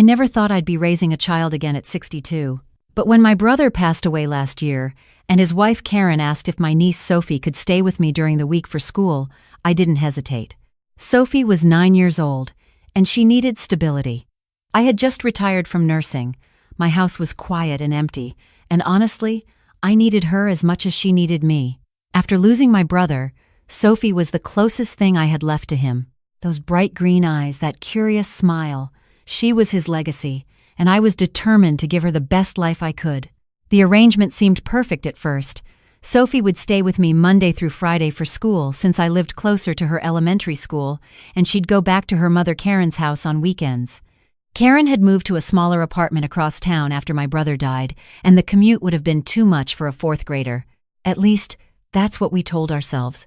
never thought I'd be raising a child again at 62. But when my brother passed away last year, and his wife Karen asked if my niece Sophie could stay with me during the week for school, I didn't hesitate. Sophie was 9 years old, and she needed stability. I had just retired from nursing. My house was quiet and empty, and honestly, I needed her as much as she needed me. After losing my brother, Sophie was the closest thing I had left to him. Those bright green eyes, that curious smile, she was his legacy, and I was determined to give her the best life I could. The arrangement seemed perfect at first. Sophie would stay with me Monday through Friday for school since I lived closer to her elementary school, and she'd go back to her mother Karen's house on weekends. Karen had moved to a smaller apartment across town after my brother died, and the commute would have been too much for a fourth grader. At least, that's what we told ourselves.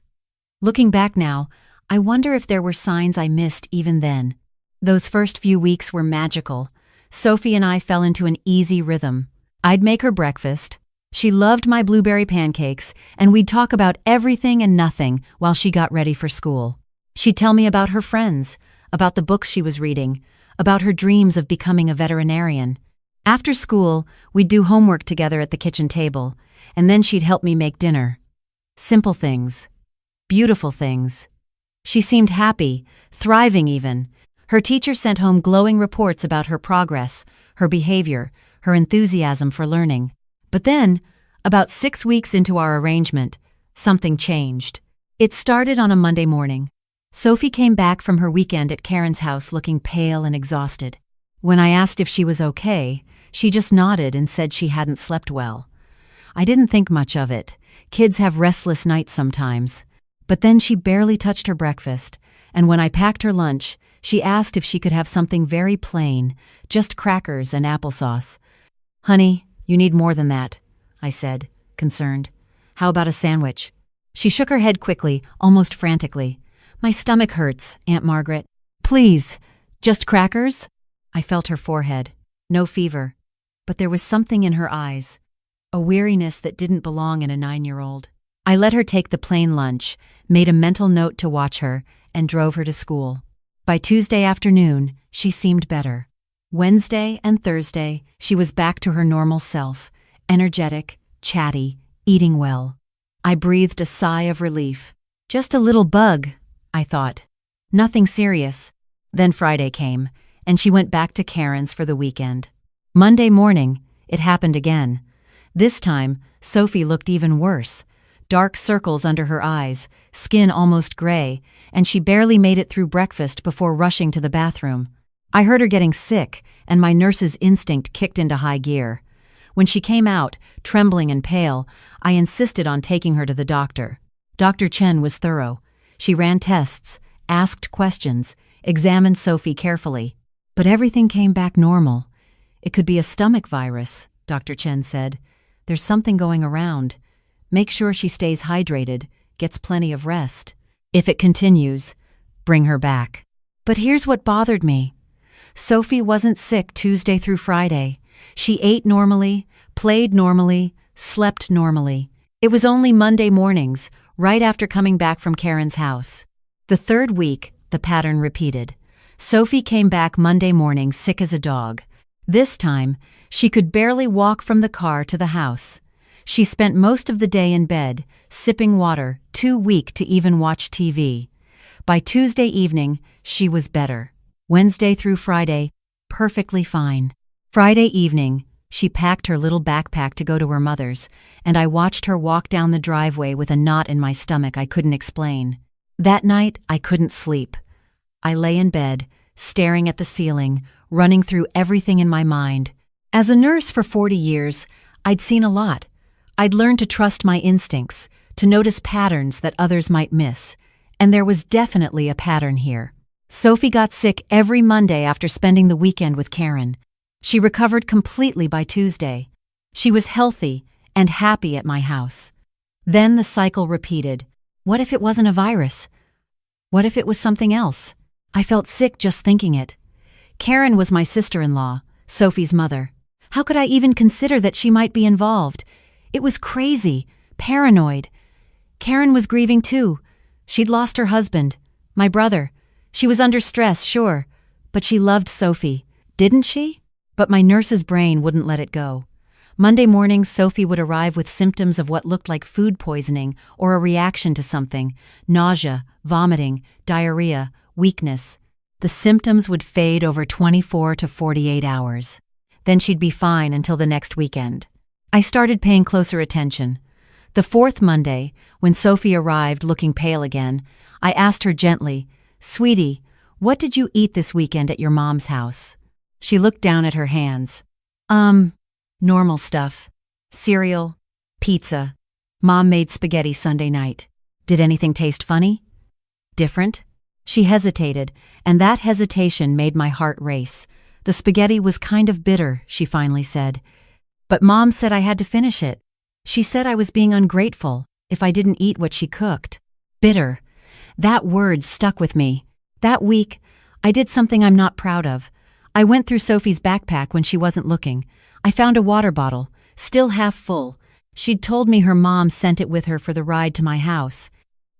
Looking back now, I wonder if there were signs I missed even then. Those first few weeks were magical. Sophie and I fell into an easy rhythm. I'd make her breakfast. She loved my blueberry pancakes, and we'd talk about everything and nothing while she got ready for school. She'd tell me about her friends, about the books she was reading, about her dreams of becoming a veterinarian. After school, we'd do homework together at the kitchen table, and then she'd help me make dinner. Simple things. Beautiful things. She seemed happy, thriving even. Her teacher sent home glowing reports about her progress, her behavior, her enthusiasm for learning. But then, about 6 weeks into our arrangement, something changed. It started on a Monday morning. Sophie came back from her weekend at Karen's house looking pale and exhausted. When I asked if she was okay, she just nodded and said she hadn't slept well. I didn't think much of it. Kids have restless nights sometimes. But then she barely touched her breakfast, and when I packed her lunch, she asked if she could have something very plain, just crackers and applesauce. "Honey, you need more than that," I said, concerned. "How about a sandwich?" She shook her head quickly, almost frantically. "My stomach hurts, Aunt Margaret. Please, just crackers?" I felt her forehead. No fever. But there was something in her eyes, a weariness that didn't belong in a 9-year-old. I let her take the plain lunch, made a mental note to watch her, and drove her to school. By Tuesday afternoon, she seemed better. Wednesday and Thursday, she was back to her normal self, energetic, chatty, eating well. I breathed a sigh of relief. Just a little bug, I thought. Nothing serious. Then Friday came, and she went back to Karen's for the weekend. Monday morning, it happened again. This time, Sophie looked even worse. Dark circles under her eyes, skin almost gray, and she barely made it through breakfast before rushing to the bathroom. I heard her getting sick, and my nurse's instinct kicked into high gear. When she came out, trembling and pale, I insisted on taking her to the doctor. Dr. Chen was thorough. She ran tests, asked questions, examined Sophie carefully. But everything came back normal. "It could be a stomach virus," Dr. Chen said. "There's something going around. Make sure she stays hydrated, gets plenty of rest. If it continues, bring her back." But here's what bothered me. Sophie wasn't sick Tuesday through Friday. She ate normally, played normally, slept normally. It was only Monday mornings, right after coming back from Karen's house. The third week, the pattern repeated. Sophie came back Monday morning sick as a dog. This time, she could barely walk from the car to the house. She spent most of the day in bed, sipping water, too weak to even watch TV. By Tuesday evening, she was better. Wednesday through Friday, perfectly fine. Friday evening, she packed her little backpack to go to her mother's, and I watched her walk down the driveway with a knot in my stomach I couldn't explain. That night, I couldn't sleep. I lay in bed, staring at the ceiling, running through everything in my mind. As a nurse for 40 years, I'd seen a lot. I'd learned to trust my instincts, to notice patterns that others might miss, and there was definitely a pattern here. Sophie got sick every Monday after spending the weekend with Karen. She recovered completely by Tuesday. She was healthy and happy at my house. Then the cycle repeated. What if it wasn't a virus? What if it was something else? I felt sick just thinking it. Karen was my sister-in-law, Sophie's mother. How could I even consider that she might be involved? It was crazy, paranoid. Karen was grieving too. She'd lost her husband, my brother. She was under stress, sure, but she loved Sophie, Didn't she? But my nurse's brain wouldn't let it go. Monday mornings, Sophie would arrive with symptoms of what looked like food poisoning or a reaction to something: nausea, vomiting, diarrhea, weakness. The symptoms would fade over 24 to 48 hours. Then she'd be fine until the next weekend. I started paying closer attention. The fourth Monday, when Sophie arrived looking pale again, I asked her gently, "Sweetie, what did you eat this weekend at your mom's house?" She looked down at her hands. Normal stuff. Cereal, pizza. Mom made spaghetti Sunday night. Did anything taste funny? Different? She hesitated, and that hesitation made my heart race. The spaghetti was kind of bitter, she finally said. But Mom said I had to finish it. She said I was being ungrateful if I didn't eat what she cooked. Bitter. That word stuck with me. That week, I did something I'm not proud of. I went through Sophie's backpack when she wasn't looking. I found a water bottle, still half full. She'd told me her mom sent it with her for the ride to my house.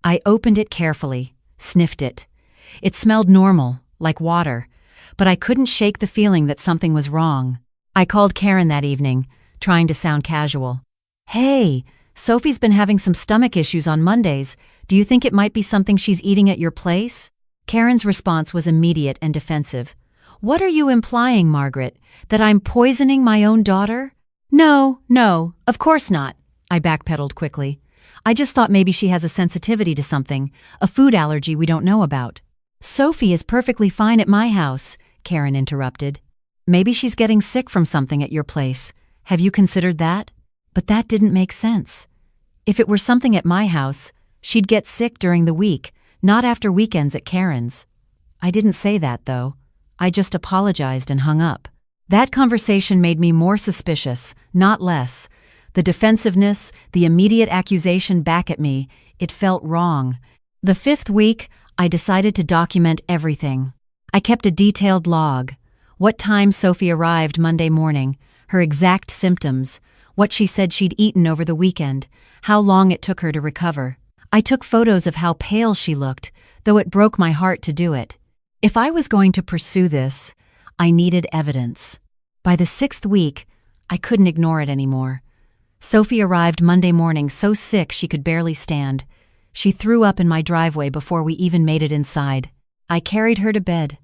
I opened it carefully, sniffed it. It smelled normal, like water, but I couldn't shake the feeling that something was wrong. I called Karen that evening, trying to sound casual. "Hey, Sophie's been having some stomach issues on Mondays. Do you think it might be something she's eating at your place?" Karen's response was immediate and defensive. "What are you implying, Margaret? That I'm poisoning my own daughter?" No, of course not," I backpedaled quickly. "I just thought maybe she has a sensitivity to something, a food allergy we don't know about." "Sophie is perfectly fine at my house," Karen interrupted. "Maybe she's getting sick from something at your place. Have you considered that?" But that didn't make sense. If it were something at my house, she'd get sick during the week, not after weekends at Karen's. I didn't say that, though. I just apologized and hung up. That conversation made me more suspicious, not less. The defensiveness, the immediate accusation back at me, it felt wrong. The fifth week, I decided to document everything. I kept a detailed log. What time Sophie arrived Monday morning, her exact symptoms, what she said she'd eaten over the weekend, how long it took her to recover. I took photos of how pale she looked, though it broke my heart to do it. If I was going to pursue this, I needed evidence. By the sixth week, I couldn't ignore it anymore. Sophie arrived Monday morning so sick she could barely stand. She threw up in my driveway before we even made it inside. I carried her to bed.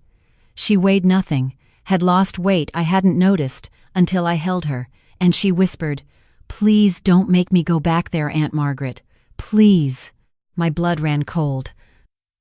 She weighed nothing, had lost weight I hadn't noticed until I held her, and she whispered, "Please don't make me go back there, Aunt Margaret. Please." My blood ran cold.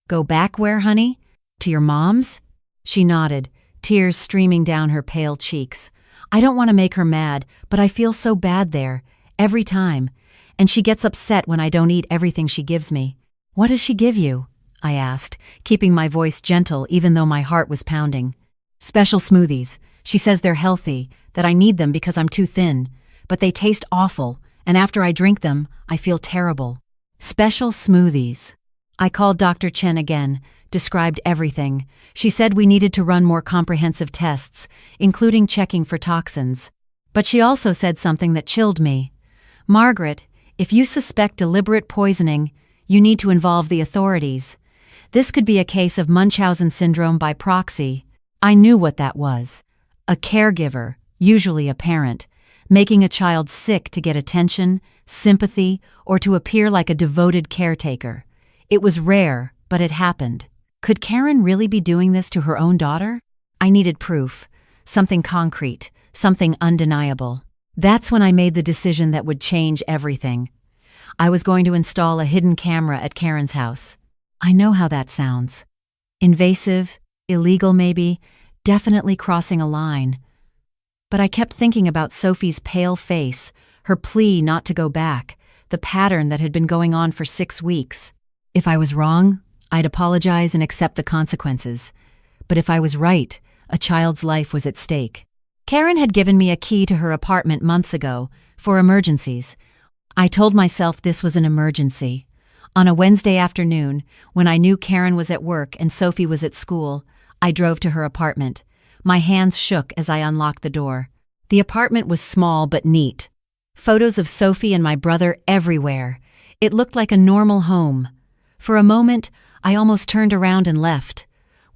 "Go back where, honey? To your mom's?" She nodded, tears streaming down her pale cheeks. "I don't want to make her mad, but I feel so bad there, every time. And she gets upset when I don't eat everything she gives me." "What does she give you?" I asked, keeping my voice gentle even though my heart was pounding. "Special smoothies. She says they're healthy, that I need them because I'm too thin. But they taste awful, and after I drink them, I feel terrible." Special smoothies. I called Dr. Chen again, described everything. She said we needed to run more comprehensive tests, including checking for toxins. But she also said something that chilled me. "Margaret, if you suspect deliberate poisoning, you need to involve the authorities. This could be a case of Munchausen syndrome by proxy." I knew what that was. A caregiver, usually a parent, making a child sick to get attention, sympathy, or to appear like a devoted caretaker. It was rare, but it happened. Could Karen really be doing this to her own daughter? I needed proof, something concrete, something undeniable. That's when I made the decision that would change everything. I was going to install a hidden camera at Karen's house. I know how that sounds. Invasive, illegal maybe, definitely crossing a line. But I kept thinking about Sophie's pale face, her plea not to go back, the pattern that had been going on for 6 weeks. If I was wrong, I'd apologize and accept the consequences. But if I was right, a child's life was at stake. Karen had given me a key to her apartment months ago, for emergencies. I told myself this was an emergency. On a Wednesday afternoon, when I knew Karen was at work and Sophie was at school, I drove to her apartment. My hands shook as I unlocked the door. The apartment was small but neat. Photos of Sophie and my brother everywhere. It looked like a normal home. For a moment, I almost turned around and left.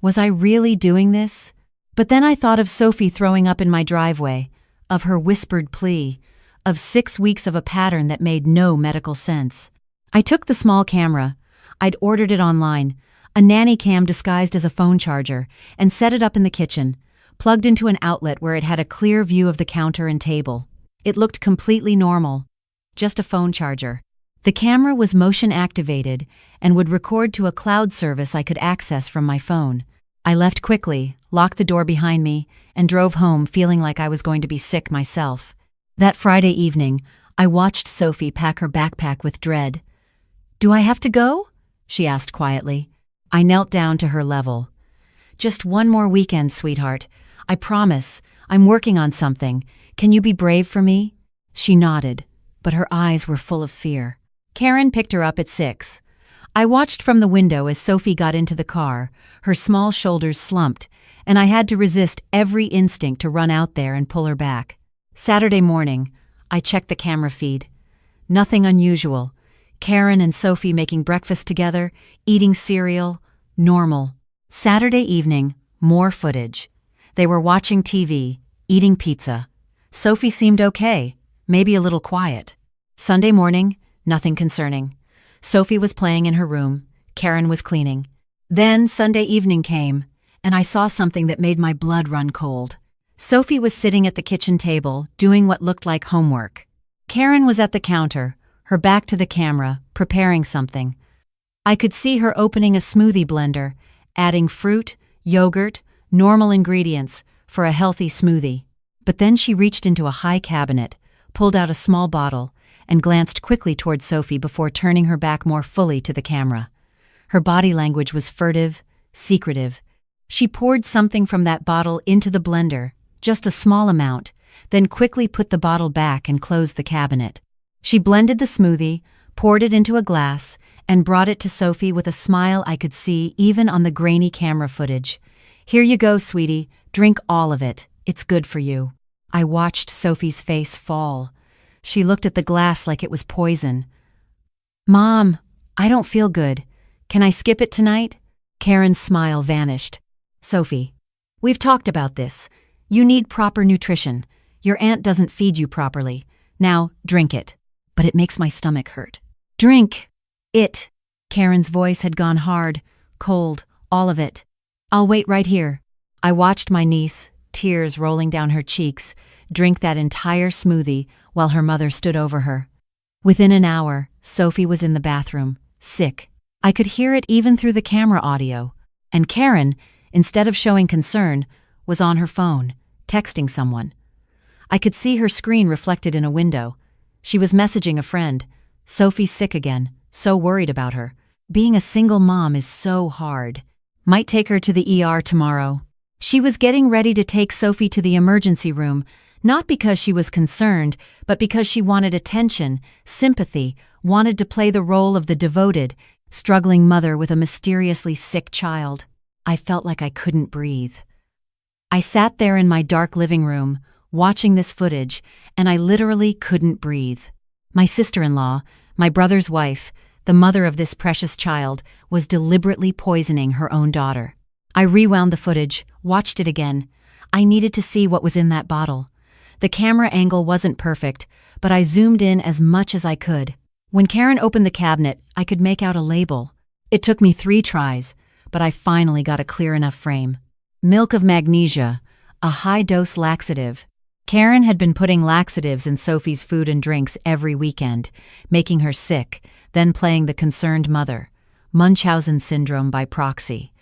Was I really doing this? But then I thought of Sophie throwing up in my driveway, of her whispered plea, of 6 weeks of a pattern that made no medical sense. I took the small camera. I'd ordered it online, a nanny cam disguised as a phone charger, and set it up in the kitchen, plugged into an outlet where it had a clear view of the counter and table. It looked completely normal, just a phone charger. The camera was motion activated and would record to a cloud service I could access from my phone. I left quickly, locked the door behind me, and drove home feeling like I was going to be sick myself. That Friday evening, I watched Sophie pack her backpack with dread. "Do I have to go?" she asked quietly. I knelt down to her level. "Just one more weekend, sweetheart. I promise. I'm working on something. Can you be brave for me?" She nodded, but her eyes were full of fear. Karen picked her up at 6. I watched from the window as Sophie got into the car, her small shoulders slumped, and I had to resist every instinct to run out there and pull her back. Saturday morning, I checked the camera feed. Nothing unusual. Karen and Sophie making breakfast together, eating cereal, normal. Saturday evening, more footage. They were watching TV, eating pizza. Sophie seemed okay, maybe a little quiet. Sunday morning, nothing concerning. Sophie was playing in her room. Karen was cleaning. Then Sunday evening came, and I saw something that made my blood run cold. Sophie was sitting at the kitchen table, doing what looked like homework. Karen was at the counter, her back to the camera, preparing something. I could see her opening a smoothie blender, adding fruit, yogurt, normal ingredients for a healthy smoothie. But then she reached into a high cabinet, pulled out a small bottle, and glanced quickly toward Sophie before turning her back more fully to the camera. Her body language was furtive, secretive. She poured something from that bottle into the blender, just a small amount, then quickly put the bottle back and closed the cabinet. She blended the smoothie, poured it into a glass, and brought it to Sophie with a smile I could see even on the grainy camera footage. "Here you go, sweetie. Drink all of it. It's good for you." I watched Sophie's face fall. She looked at the glass like it was poison. "Mom, I don't feel good. Can I skip it tonight?" Karen's smile vanished. "Sophie, we've talked about this. You need proper nutrition. Your aunt doesn't feed you properly. Now, drink it. But it makes my stomach hurt." "Drink it." Karen's voice had gone hard, cold, all of it. "I'll wait right here." I watched my niece, tears rolling down her cheeks, drink that entire smoothie while her mother stood over her. Within an hour, Sophie was in the bathroom, sick. I could hear it even through the camera audio. And Karen, instead of showing concern, was on her phone, texting someone. I could see her screen reflected in a window. She was messaging a friend. "Sophie's sick again, so worried about her. Being a single mom is so hard. Might take her to the ER tomorrow." She was getting ready to take Sophie to the emergency room, not because she was concerned, but because she wanted attention, sympathy, wanted to play the role of the devoted, struggling mother with a mysteriously sick child. I felt like I couldn't breathe. I sat there in my dark living room, watching this footage, and I literally couldn't breathe. My sister-in-law, my brother's wife, the mother of this precious child, was deliberately poisoning her own daughter. I rewound the footage, watched it again. I needed to see what was in that bottle. The camera angle wasn't perfect, but I zoomed in as much as I could. When Karen opened the cabinet, I could make out a label. It took me 3 tries, but I finally got a clear enough frame. Milk of magnesia, a high-dose laxative. Karen had been putting laxatives in Sophie's food and drinks every weekend, making her sick, then playing the concerned mother. Munchausen syndrome by proxy.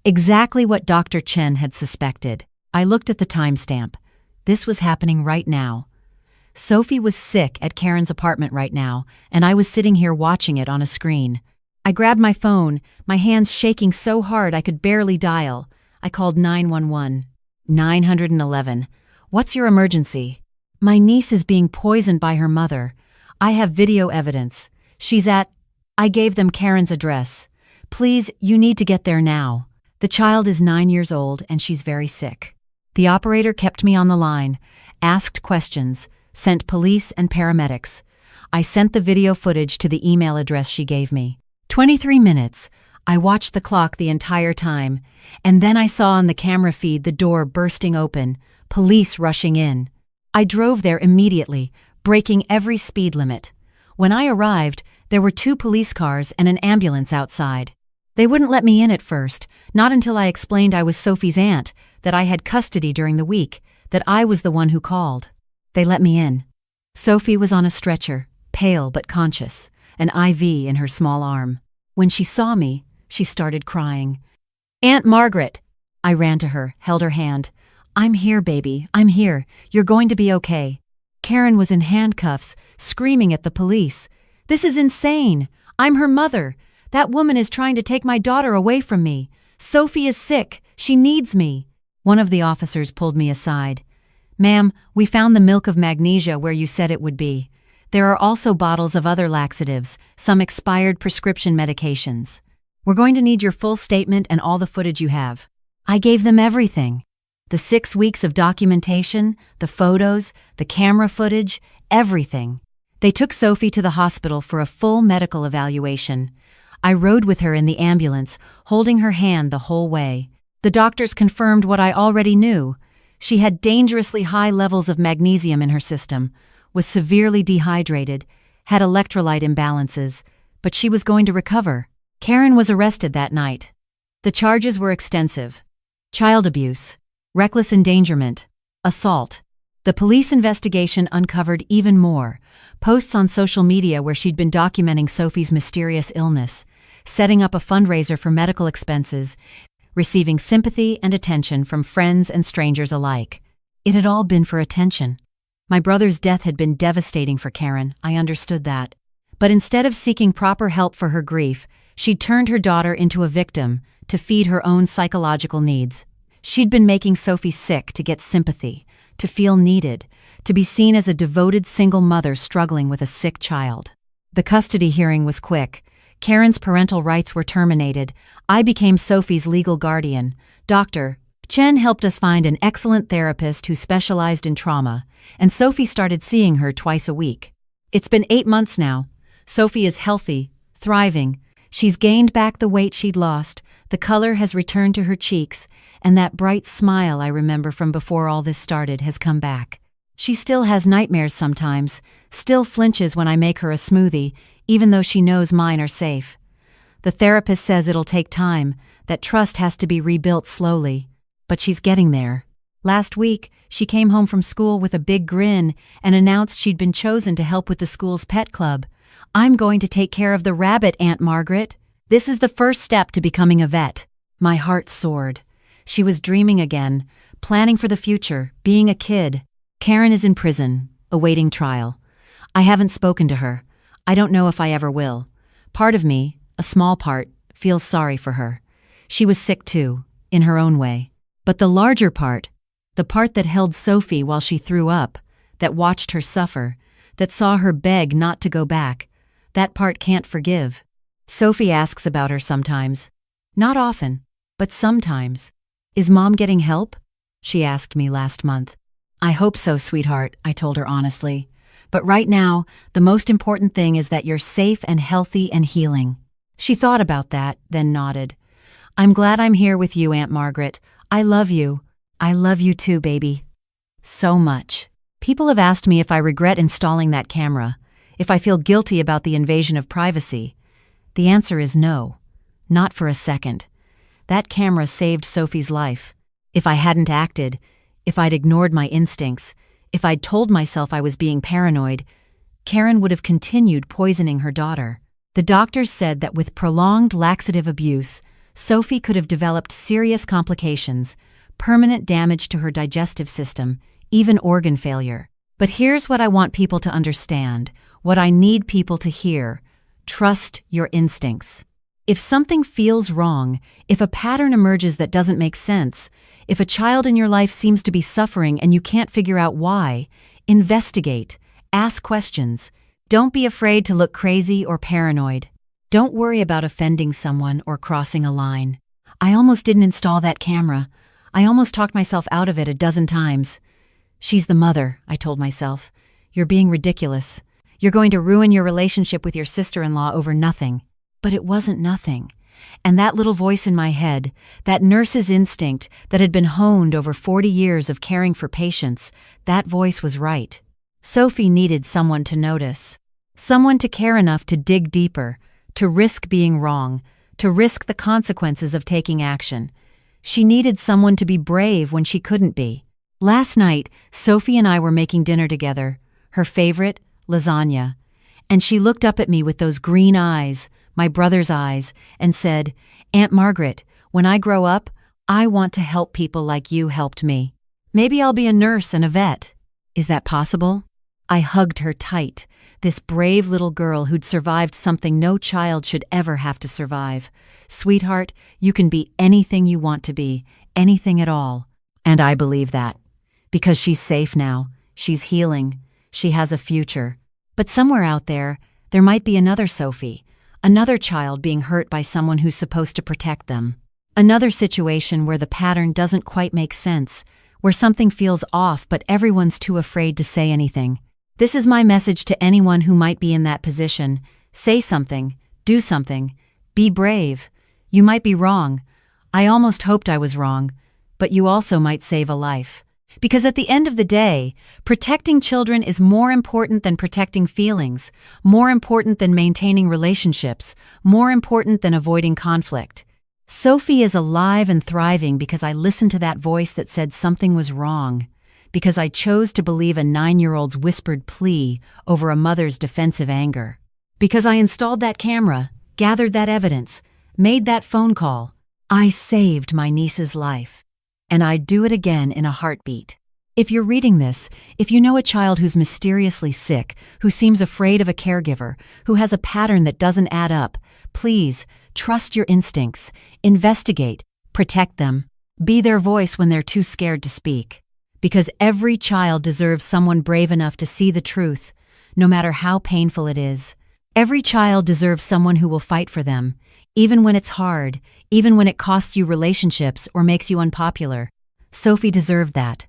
Exactly what Dr. Chen had suspected. I looked at the timestamp. This was happening right now. Sophie was sick at Karen's apartment right now, and I was sitting here watching it on a screen. I grabbed my phone, my hands shaking so hard I could barely dial. I called 911. 911. "What's your emergency?" "My niece is being poisoned by her mother. I have video evidence. She's at..." I gave them Karen's address. "Please, you need to get there now. The child is 9 years old and she's very sick." The operator kept me on the line, asked questions, sent police and paramedics. I sent the video footage to the email address she gave me. 23 minutes. I watched the clock the entire time, and then I saw on the camera feed the door bursting open, police rushing in. I drove there immediately, breaking every speed limit. When I arrived, there were 2 police cars and an ambulance outside. They wouldn't let me in at first, not until I explained I was Sophie's aunt, that I had custody during the week, that I was the one who called. They let me in. Sophie was on a stretcher, pale but conscious, an IV in her small arm. When she saw me, she started crying. "Aunt Margaret!" I ran to her, held her hand. "I'm here, baby, I'm here. You're going to be okay." Karen was in handcuffs, screaming at the police. "This is insane! I'm her mother. That woman is trying to take my daughter away from me. Sophie is sick. She needs me." One of the officers pulled me aside. "Ma'am, we found the milk of magnesia where you said it would be. There are also bottles of other laxatives, some expired prescription medications. We're going to need your full statement and all the footage you have." I gave them everything. The 6 weeks of documentation, the photos, the camera footage, everything. They took Sophie to the hospital for a full medical evaluation. I rode with her in the ambulance, holding her hand the whole way. The doctors confirmed what I already knew. She had dangerously high levels of magnesium in her system, was severely dehydrated, had electrolyte imbalances, but she was going to recover. Karen was arrested that night. The charges were extensive: child abuse, reckless endangerment, assault. The police investigation uncovered even more: posts on social media where she'd been documenting Sophie's mysterious illness, setting up a fundraiser for medical expenses, receiving sympathy and attention from friends and strangers alike. It had all been for attention. My brother's death had been devastating for Karen, I understood that. But instead of seeking proper help for her grief, she'd turned her daughter into a victim to feed her own psychological needs. She'd been making Sophie sick to get sympathy, to feel needed, to be seen as a devoted single mother struggling with a sick child. The custody hearing was quick. Karen's parental rights were terminated. I became Sophie's legal guardian. Dr. Chen helped us find an excellent therapist who specialized in trauma, and Sophie started seeing her twice a week. It's been 8 months now. Sophie is healthy, thriving. She's gained back the weight she'd lost, the color has returned to her cheeks, and that bright smile I remember from before all this started has come back. She still has nightmares sometimes, still flinches when I make her a smoothie, even though she knows mine are safe. The therapist says it'll take time, that trust has to be rebuilt slowly. But she's getting there. Last week, she came home from school with a big grin and announced she'd been chosen to help with the school's pet club. "I'm going to take care of the rabbit, Aunt Margaret. This is the first step to becoming a vet." My heart soared. She was dreaming again, planning for the future, being a kid. Karen is in prison, awaiting trial. I haven't spoken to her. I don't know if I ever will. Part of me, a small part, feels sorry for her. She was sick too, in her own way. But the larger part, the part that held Sophie while she threw up, that watched her suffer, that saw her beg not to go back, that part can't forgive. Sophie asks about her sometimes. Not often, but sometimes. "Is Mom getting help?" she asked me last month. "I hope so, sweetheart," I told her honestly. "But right now, the most important thing is that you're safe and healthy and healing." She thought about that, then nodded. "I'm glad I'm here with you, Aunt Margaret. I love you. I love you too, baby. So much." People have asked me if I regret installing that camera, if I feel guilty about the invasion of privacy. The answer is no. Not for a second. That camera saved Sophie's life. If I hadn't acted, if I'd ignored my instincts, if I'd told myself I was being paranoid, Karen would have continued poisoning her daughter. The doctors said that with prolonged laxative abuse, Sophie could have developed serious complications, permanent damage to her digestive system, even organ failure. But here's what I want people to understand, what I need people to hear. Trust your instincts. If something feels wrong, if a pattern emerges that doesn't make sense, if a child in your life seems to be suffering and you can't figure out why, investigate, ask questions. Don't be afraid to look crazy or paranoid. Don't worry about offending someone or crossing a line. I almost didn't install that camera. I almost talked myself out of it a dozen times. "She's the mother," I told myself. "You're being ridiculous. You're going to ruin your relationship with your sister-in-law over nothing." But it wasn't nothing. And that little voice in my head, that nurse's instinct that had been honed over 40 years of caring for patients, that voice was right. Sophie needed someone to notice. Someone to care enough to dig deeper, to risk being wrong, to risk the consequences of taking action. She needed someone to be brave when she couldn't be. Last night, Sophie and I were making dinner together, her favorite, lasagna. And she looked up at me with those green eyes, my brother's eyes, and said, "Aunt Margaret, when I grow up, I want to help people like you helped me. Maybe I'll be a nurse and a vet. Is that possible?" I hugged her tight, this brave little girl who'd survived something no child should ever have to survive. "Sweetheart, you can be anything you want to be, anything at all." And I believe that. Because she's safe now, she's healing, she has a future. But somewhere out there might be another Sophie, another child being hurt by someone who's supposed to protect them. Another situation where the pattern doesn't quite make sense, where something feels off but everyone's too afraid to say anything. This is my message to anyone who might be in that position. Say something, do something, be brave. You might be wrong. I almost hoped I was wrong, but you also might save a life. Because at the end of the day, protecting children is more important than protecting feelings, more important than maintaining relationships, more important than avoiding conflict. Sophie is alive and thriving because I listened to that voice that said something was wrong, because I chose to believe a 9-year-old's whispered plea over a mother's defensive anger, because I installed that camera, gathered that evidence, made that phone call. I saved my niece's life. And I'd do it again in a heartbeat. If you're reading this, if you know a child who's mysteriously sick, who seems afraid of a caregiver, who has a pattern that doesn't add up, please trust your instincts, investigate, protect them, be their voice when they're too scared to speak. Because every child deserves someone brave enough to see the truth, no matter how painful it is. Every child deserves someone who will fight for them, even when it's hard, even when it costs you relationships or makes you unpopular. Sophie deserved that,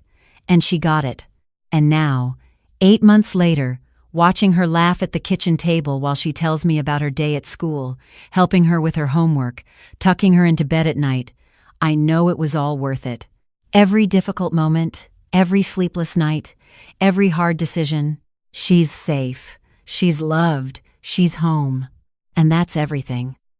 and she got it. And now, 8 months later, watching her laugh at the kitchen table while she tells me about her day at school, helping her with her homework, tucking her into bed at night, I know it was all worth it. Every difficult moment, every sleepless night, every hard decision, she's safe, she's loved, she's home. And that's everything.